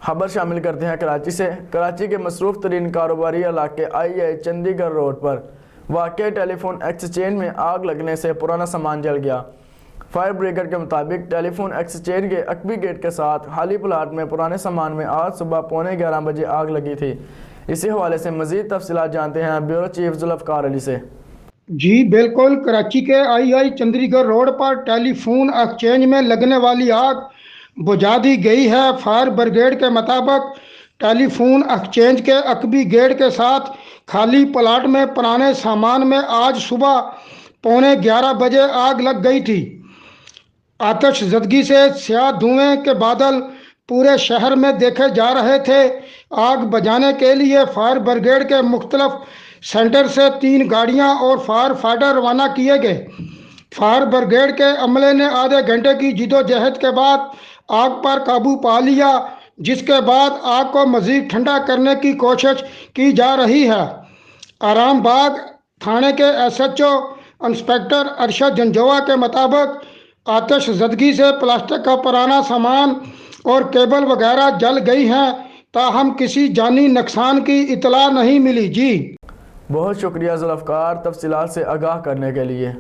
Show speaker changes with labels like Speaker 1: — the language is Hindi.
Speaker 1: खबर शामिल करते हैं कराची से। कराची के मसरूफ़ तरीन कारोबारी इलाके आई चंडीगढ़ रोड पर वाक़ टेलीफोन एक्सचेंज में आग लगने से पुराना सामान जल गया। फायर ब्रिगेड के मुताबिक टेलीफोन एक्सचेंज के अकबी गेट के साथ खाली प्लाट में पुराने सामान में आज सुबह 11:15 बजे आग लगी थी। इसी हवाले से मज़ीद तफसीलात जानते हैं ब्यूरो चीफ जुल्फ़कार अली से।
Speaker 2: जी बिल्कुल, कराची के आई चंडीगढ़ रोड पर टेलीफोन एक्सचेंज में लगने वाली आग बुझा दी गई है। फायर ब्रिगेड के मुताबिक टेलीफोन एक्सचेंज के अकबी गेट के साथ खाली प्लाट में पुराने सामान में आज सुबह 11:15 बजे आग लग गई थी। आतिशज़दगी से स्याह धुएं के बादल पूरे शहर में देखे जा रहे थे। आग बुझाने के लिए फायर ब्रिगेड के मुख्तलिफ सेंटर से 3 गाड़ियां और फायर फाइटर रवाना किए गए। फायर ब्रिगेड के अमले ने आधे घंटे की जिदोजहद के बाद आग पर काबू पा लिया, जिसके बाद आग को मज़ीद ठंडा करने की कोशिश की जा रही है। आरामबाग थाने के SHO इंस्पेक्टर अरशद जंजोआ के मुताबिक आतिशज़दगी से प्लास्टिक का पुराना सामान और केबल वगैरह जल गई हैं, ताहम किसी जानी नुकसान की इतला नहीं मिली। जी
Speaker 1: बहुत शुक्रिया जुल्फ़कार तफसीलात से आगाह करने के लिए।